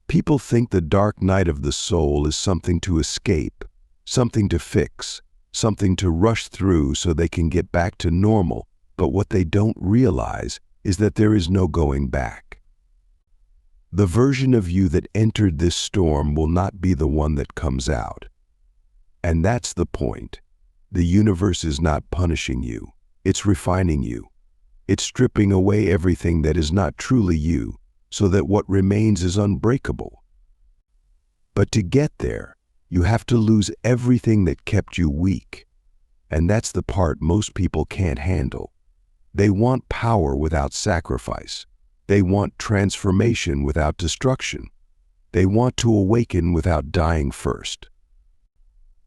People think the dark night of the soul is something to escape, something to fix, something to rush through so they can get back to normal, but what they don't realize is that there is no going back. The version of you that entered this storm will not be the one that comes out. And that's the point. The universe is not punishing you. It's refining you. It's stripping away everything that is not truly you, so that what remains is unbreakable. But to get there, you have to lose everything that kept you weak. And that's the part most people can't handle. They want power without sacrifice. They want transformation without destruction. They want to awaken without dying first.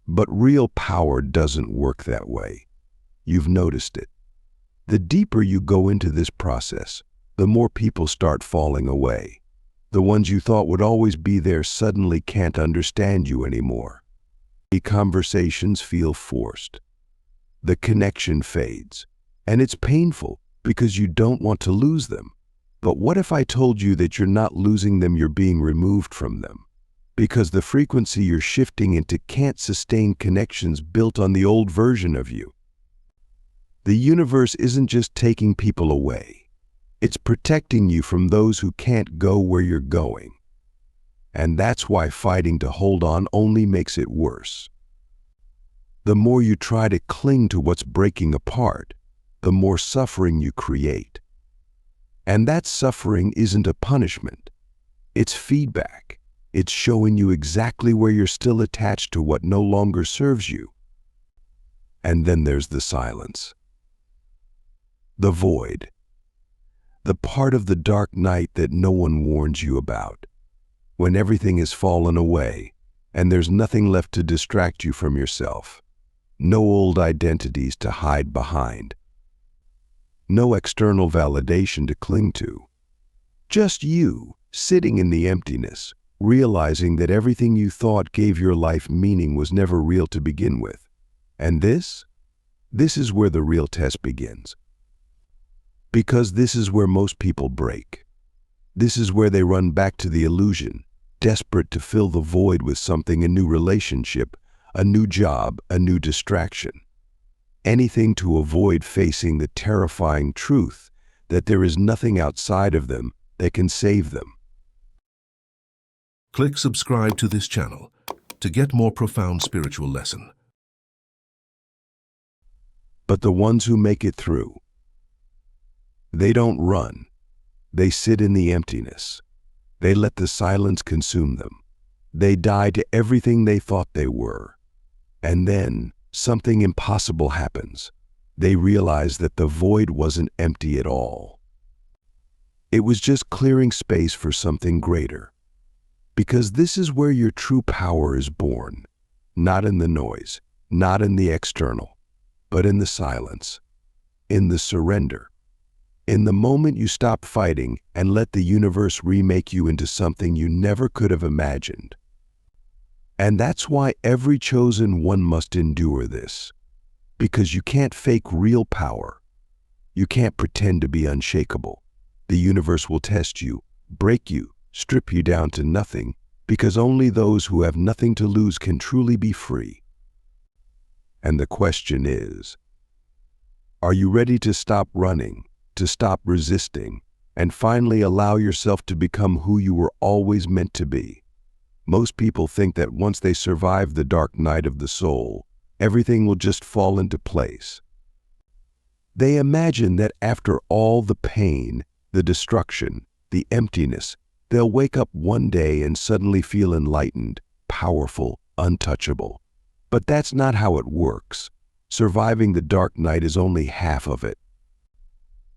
But real power doesn't work that way. You've noticed it. The deeper you go into this process, the more people start falling away. The ones you thought would always be there suddenly can't understand you anymore. The conversations feel forced. The connection fades. And it's painful because you don't want to lose them. But what if I told you that you're not losing them, you're being removed from them? Because the frequency you're shifting into can't sustain connections built on the old version of you. The universe isn't just taking people away. It's protecting you from those who can't go where you're going. And that's why fighting to hold on only makes it worse. The more you try to cling to what's breaking apart, the more suffering you create. And that suffering isn't a punishment. It's feedback. It's showing you exactly where you're still attached to what no longer serves you. And then there's the silence. The void. The part of the dark night that no one warns you about. When everything has fallen away and there's nothing left to distract you from yourself. No old identities to hide behind. No external validation to cling to. Just you, sitting in the emptiness, realizing that everything you thought gave your life meaning was never real to begin with. And this is where the real test begins. Because this is where most people break. This is where they run back to the illusion, desperate to fill the void with something, a new relationship, a new job, a new distraction. Anything to avoid facing the terrifying truth that there is nothing outside of them that can save them. Click subscribe to this channel to get more profound spiritual lesson. But the ones who make it through, they don't run. They sit in the emptiness. They let the silence consume them. They die to everything they thought they were. And then something impossible happens. They realize that the void wasn't empty at all. It was just clearing space for something greater. Because this is where your true power is born, not in the noise, not in the external, but in the silence, in the surrender, in the moment you stop fighting and let the universe remake you into something you never could have imagined. And that's why every chosen one must endure this, because you can't fake real power. You can't pretend to be unshakable. The universe will test you, break you, strip you down to nothing, because only those who have nothing to lose can truly be free. And the question is, are you ready to stop running, to stop resisting, and finally allow yourself to become who you were always meant to be? Most people think that once they survive the dark night of the soul, everything will just fall into place. They imagine that after all the pain, the destruction, the emptiness, they'll wake up one day and suddenly feel enlightened, powerful, untouchable. But that's not how it works. Surviving the dark night is only half of it.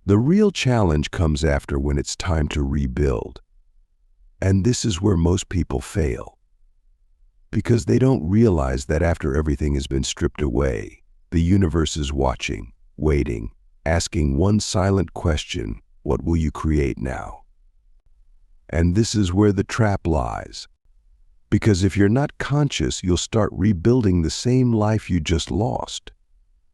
The real challenge comes after, when it's time to rebuild. And this is where most people fail. Because they don't realize that after everything has been stripped away, the universe is watching, waiting, asking one silent question: what will you create now? And this is where the trap lies. Because if you're not conscious, you'll start rebuilding the same life you just lost.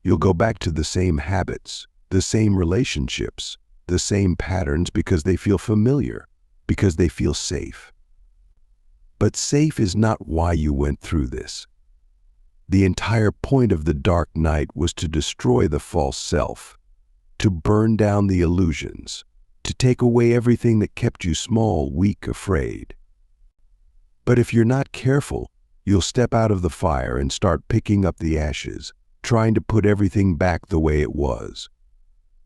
You'll go back to the same habits, the same relationships, the same patterns, because they feel familiar, because they feel safe. But safe is not why you went through this. The entire point of the dark night was to destroy the false self, to burn down the illusions, to take away everything that kept you small, weak, afraid. But if you're not careful, you'll step out of the fire and start picking up the ashes, trying to put everything back the way it was.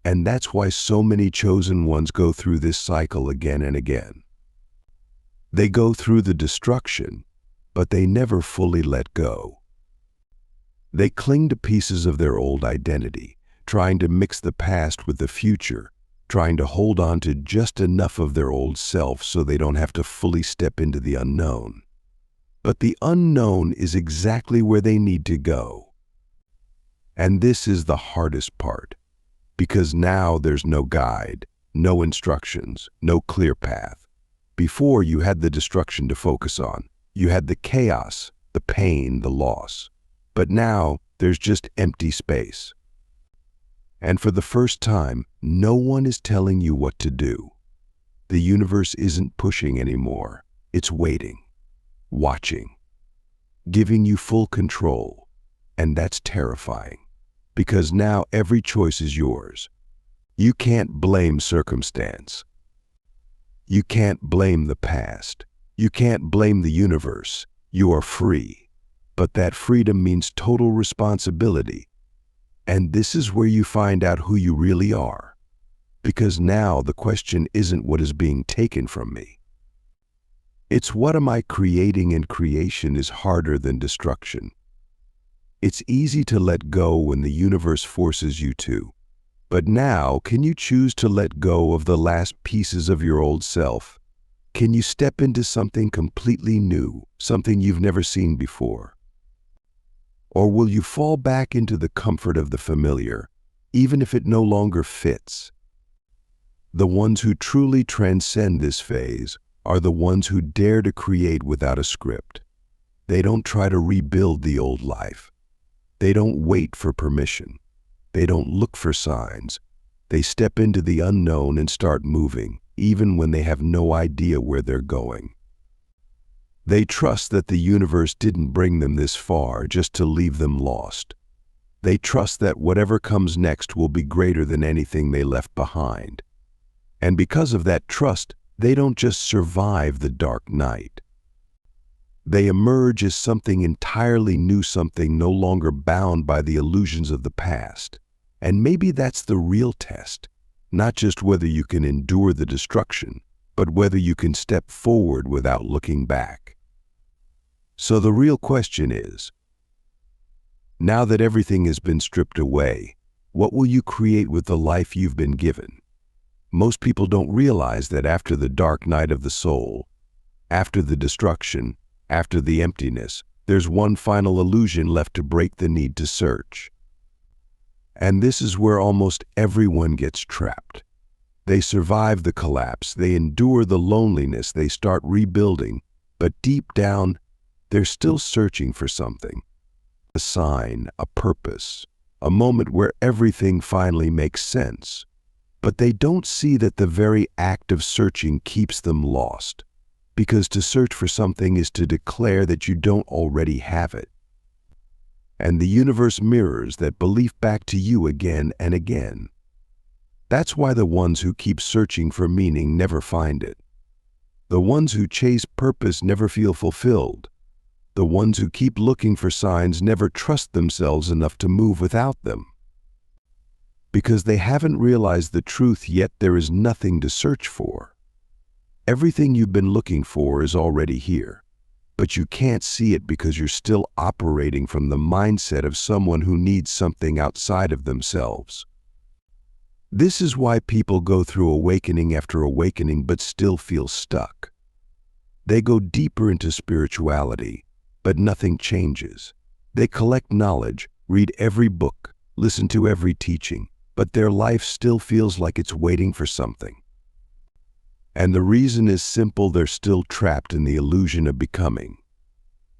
And that's why so many chosen ones go through this cycle again and again. They go through the destruction, but they never fully let go. They cling to pieces of their old identity, trying to mix the past with the future, trying to hold on to just enough of their old self so they don't have to fully step into the unknown. But the unknown is exactly where they need to go. And this is the hardest part, because now there's no guide, no instructions, no clear path. Before, you had the destruction to focus on. You had the chaos, the pain, the loss. But now, there's just empty space. And for the first time, no one is telling you what to do. The universe isn't pushing anymore. It's waiting, watching, giving you full control. And that's terrifying, because now every choice is yours. You can't blame circumstance. You can't blame the past. You can't blame the universe. You are free. But that freedom means total responsibility. And this is where you find out who you really are. Because now the question isn't what is being taken from me. It's what am I creating, and creation is harder than destruction. It's easy to let go when the universe forces you to. But now, can you choose to let go of the last pieces of your old self? Can you step into something completely new, something you've never seen before? Or will you fall back into the comfort of the familiar, even if it no longer fits? The ones who truly transcend this phase are the ones who dare to create without a script. They don't try to rebuild the old life. They don't wait for permission. They don't look for signs. They step into the unknown and start moving, even when they have no idea where they're going. They trust that the universe didn't bring them this far just to leave them lost. They trust that whatever comes next will be greater than anything they left behind. And because of that trust, they don't just survive the dark night. They emerge as something entirely new, something no longer bound by the illusions of the past. And maybe that's the real test, not just whether you can endure the destruction, but whether you can step forward without looking back. So the real question is, now that everything has been stripped away, what will you create with the life you've been given? Most people don't realize that after the dark night of the soul, after the destruction, after the emptiness, there's one final illusion left to break the need to search. And this is where almost everyone gets trapped. They survive the collapse, they endure the loneliness, they start rebuilding, but deep down, they're still searching for something. A sign, a purpose, a moment where everything finally makes sense. But they don't see that the very act of searching keeps them lost. Because to search for something is to declare that you don't already have it. And the universe mirrors that belief back to you again and again. That's why the ones who keep searching for meaning never find it. The ones who chase purpose never feel fulfilled. The ones who keep looking for signs never trust themselves enough to move without them. Because they haven't realized the truth yet, there is nothing to search for. Everything you've been looking for is already here, but you can't see it because you're still operating from the mindset of someone who needs something outside of themselves. This is why people go through awakening after awakening but still feel stuck. They go deeper into spirituality, but nothing changes. They collect knowledge, read every book, listen to every teaching, but their life still feels like it's waiting for something. And the reason is simple: they're still trapped in the illusion of becoming.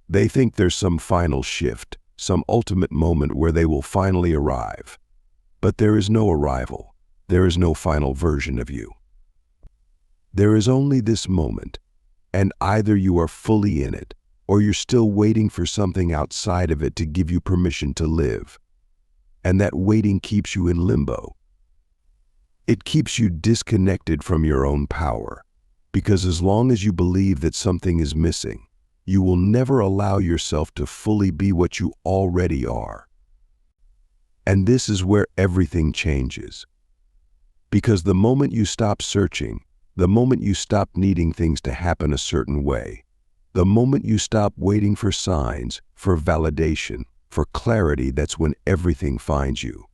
They think there's some final shift, some ultimate moment where they will finally arrive. But there is no arrival. There is no final version of you. There is only this moment, And either you are fully in it, or you're still waiting for something outside of it to give you permission to live. And that waiting keeps you in limbo. It keeps you disconnected from your own power, because as long as you believe that something is missing, you will never allow yourself to fully be what you already are. And this is where everything changes. Because the moment you stop searching, the moment you stop needing things to happen a certain way, the moment you stop waiting for signs, for validation, for clarity, that's when everything finds you.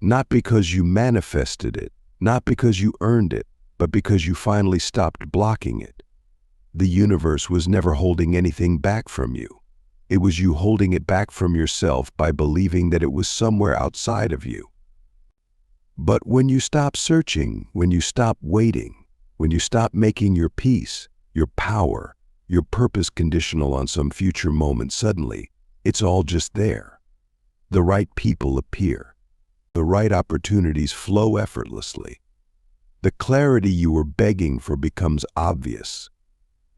Not because you manifested it, not because you earned it, but because you finally stopped blocking it. The universe was never holding anything back from you. It was you holding it back from yourself by believing that it was somewhere outside of you. But when you stop searching, when you stop waiting, when you stop making your peace, your power, your purpose conditional on some future moment, suddenly, it's all just there. The right people appear. The right opportunities flow effortlessly. The clarity you were begging for becomes obvious.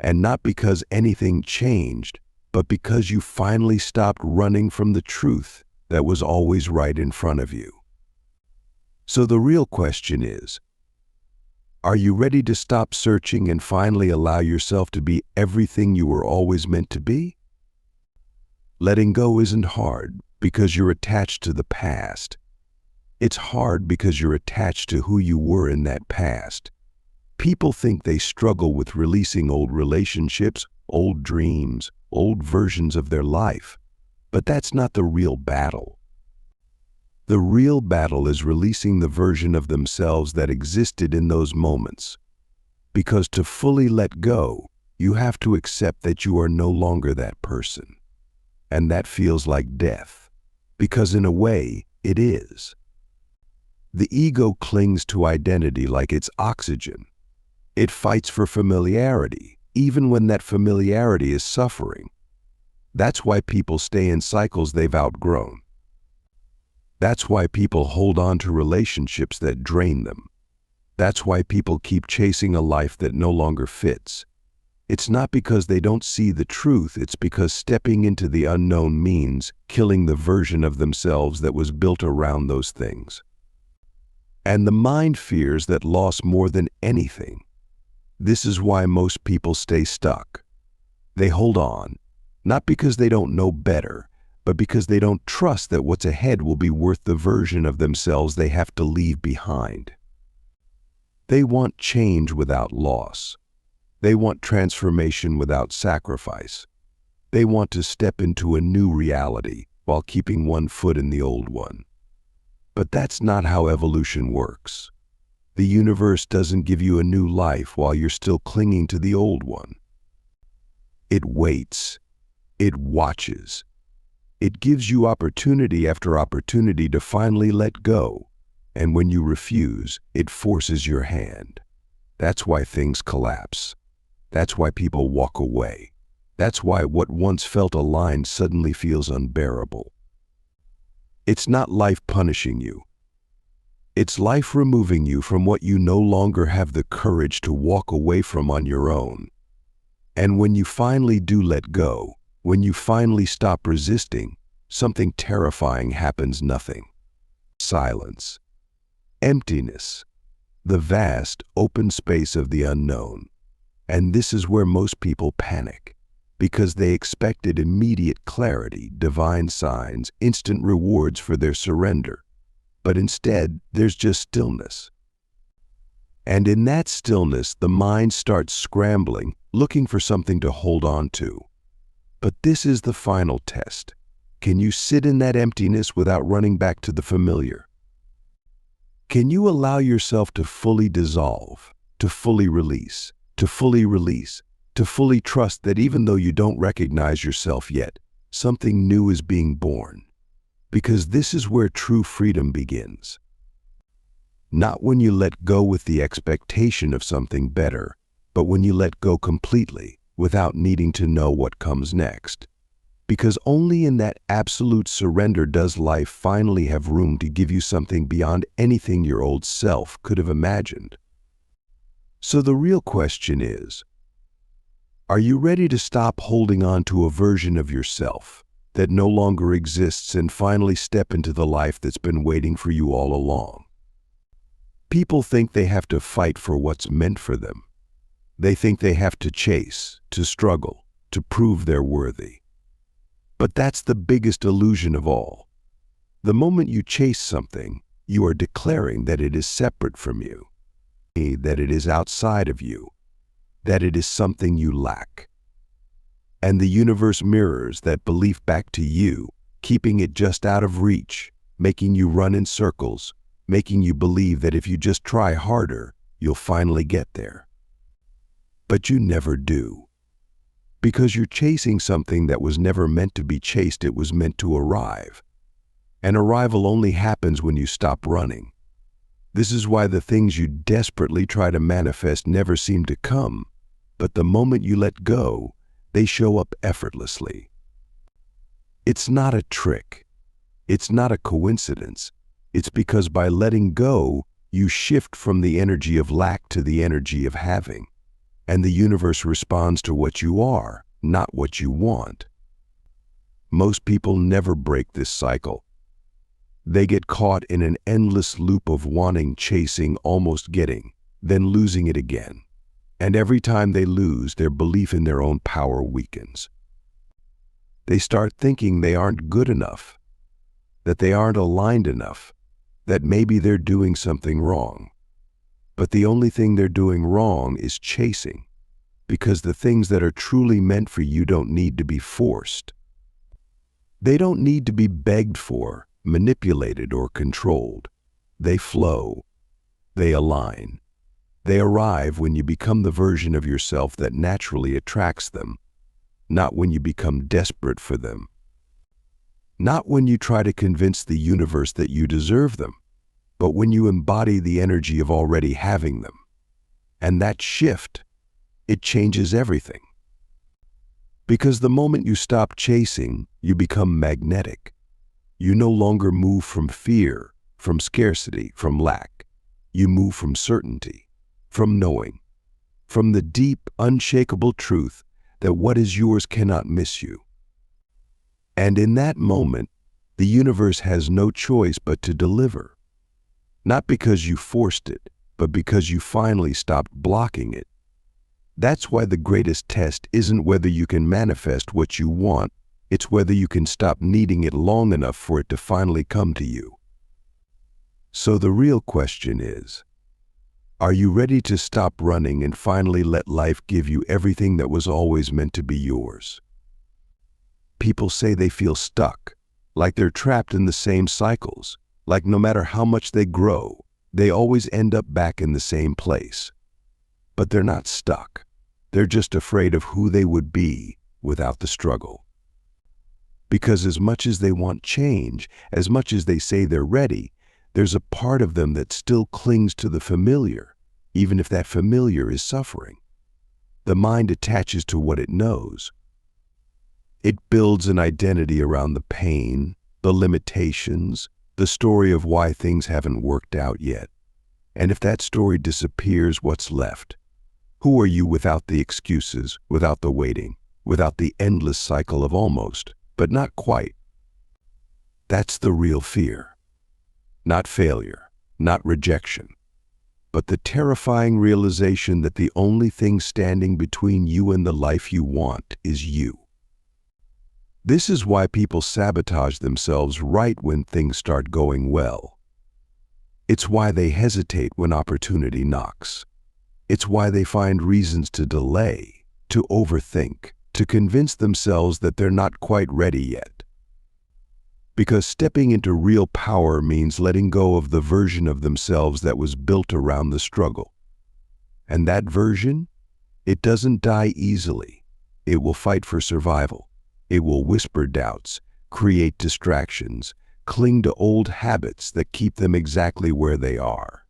And not because anything changed, but because you finally stopped running from the truth that was always right in front of you. So the real question is, are you ready to stop searching and finally allow yourself to be everything you were always meant to be? Letting go isn't hard because you're attached to the past. It's hard because you're attached to who you were in that past. People think they struggle with releasing old relationships, old dreams, old versions of their life. But that's not the real battle. The real battle is releasing the version of themselves that existed in those moments. Because to fully let go, you have to accept that you are no longer that person. And that feels like death. Because in a way, it is. The ego clings to identity like it's oxygen. It fights for familiarity, even when that familiarity is suffering. That's why people stay in cycles they've outgrown. That's why people hold on to relationships that drain them. That's why people keep chasing a life that no longer fits. It's not because they don't see the truth, it's because stepping into the unknown means killing the version of themselves that was built around those things. And the mind fears that loss more than anything. This is why most people stay stuck. They hold on, not because they don't know better, but because they don't trust that what's ahead will be worth the version of themselves they have to leave behind. They want change without loss. They want transformation without sacrifice. They want to step into a new reality while keeping one foot in the old one. But that's not how evolution works. The universe doesn't give you a new life while you're still clinging to the old one. It waits. It watches. It gives you opportunity after opportunity to finally let go. And when you refuse, it forces your hand. That's why things collapse. That's why people walk away. That's why what once felt aligned suddenly feels unbearable. It's not life punishing you. It's life removing you from what you no longer have the courage to walk away from on your own. And when you finally do let go, when you finally stop resisting, something terrifying happens. Nothing. Silence. Emptiness. The vast, open space of the unknown. And this is where most people panic, because they expected immediate clarity, divine signs, instant rewards for their surrender. But instead, there's just stillness. And in that stillness, the mind starts scrambling, looking for something to hold on to. But this is the final test. Can you sit in that emptiness without running back to the familiar? Can you allow yourself to fully dissolve, to fully release, to fully trust that even though you don't recognize yourself yet, something new is being born? Because this is where true freedom begins. Not when you let go with the expectation of something better, but when you let go completely, without needing to know what comes next. Because only in that absolute surrender does life finally have room to give you something beyond anything your old self could have imagined. So the real question is, Are you ready to stop holding on to a version of yourself that no longer exists and finally step into the life that's been waiting for you all along? People think they have to fight for what's meant for them. They think they have to chase, to struggle, to prove they're worthy. But that's the biggest illusion of all. The moment you chase something, you are declaring that it is separate from you, that it is outside of you, that it is something you lack. And the universe mirrors that belief back to you, keeping it just out of reach, making you run in circles, making you believe that if you just try harder, you'll finally get there. But you never do. Because you're chasing something that was never meant to be chased, it was meant to arrive. And arrival only happens when you stop running. This is why the things you desperately try to manifest never seem to come, but the moment you let go, they show up effortlessly. It's not a trick. It's not a coincidence. It's because by letting go, you shift from the energy of lack to the energy of having. And the universe responds to what you are, not what you want. Most people never break this cycle. They get caught in an endless loop of wanting, chasing, almost getting, then losing it again. And every time they lose, their belief in their own power weakens. They start thinking they aren't good enough, that they aren't aligned enough, that maybe they're doing something wrong. But the only thing they're doing wrong is chasing, because the things that are truly meant for you don't need to be forced. They don't need to be begged for, manipulated, or controlled. They flow. They align. They arrive when you become the version of yourself that naturally attracts them, not when you become desperate for them. Not when you try to convince the universe that you deserve them, but when you embody the energy of already having them. And that shift, it changes everything. Because the moment you stop chasing, you become magnetic. You no longer move from fear, from scarcity, from lack. You move from certainty, from knowing, from the deep, unshakable truth that what is yours cannot miss you. And in that moment, the universe has no choice but to deliver. Not because you forced it, but because you finally stopped blocking it. That's why the greatest test isn't whether you can manifest what you want, it's whether you can stop needing it long enough for it to finally come to you. So the real question is, are you ready to stop running and finally let life give you everything that was always meant to be yours? People say they feel stuck, like they're trapped in the same cycles, like no matter how much they grow, they always end up back in the same place. But they're not stuck. They're just afraid of who they would be without the struggle. Because as much as they want change, as much as they say they're ready, there's a part of them that still clings to the familiar, even if that familiar is suffering. The mind attaches to what it knows. It builds an identity around the pain, the limitations, the story of why things haven't worked out yet. And if that story disappears, what's left? Who are you without the excuses, without the waiting, without the endless cycle of almost, but not quite? That's the real fear. Not failure, not rejection, but the terrifying realization that the only thing standing between you and the life you want is you. This is why people sabotage themselves right when things start going well. It's why they hesitate when opportunity knocks. It's why they find reasons to delay, to overthink, to convince themselves that they're not quite ready yet. Because stepping into real power means letting go of the version of themselves that was built around the struggle. And that version, it doesn't die easily. It will fight for survival. It will whisper doubts, create distractions, cling to old habits that keep them exactly where they are.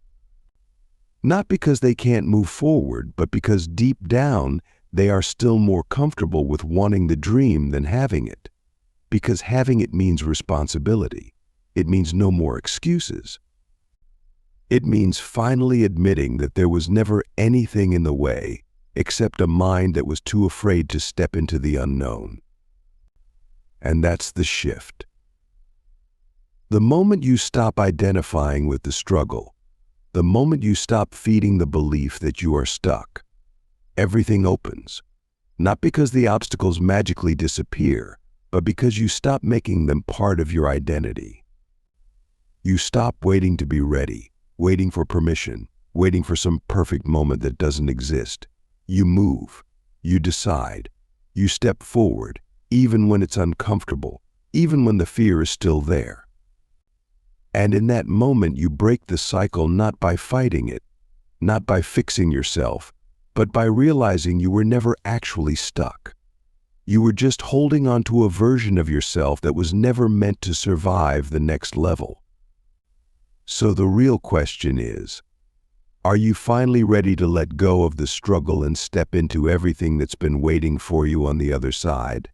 Not because they can't move forward, but because deep down, they are still more comfortable with wanting the dream than having it. Because having it means responsibility. It means no more excuses. It means finally admitting that there was never anything in the way, except a mind that was too afraid to step into the unknown. And that's the shift. The moment you stop identifying with the struggle, the moment you stop feeding the belief that you are stuck, everything opens. Not because the obstacles magically disappear, but because you stop making them part of your identity. You stop waiting to be ready, waiting for permission, waiting for some perfect moment that doesn't exist. You move, you decide, you step forward, even when it's uncomfortable, even when the fear is still there. And in that moment, you break the cycle not by fighting it, not by fixing yourself, but by realizing you were never actually stuck. You were just holding on to a version of yourself that was never meant to survive the next level. So the real question is, are you finally ready to let go of the struggle and step into everything that's been waiting for you on the other side?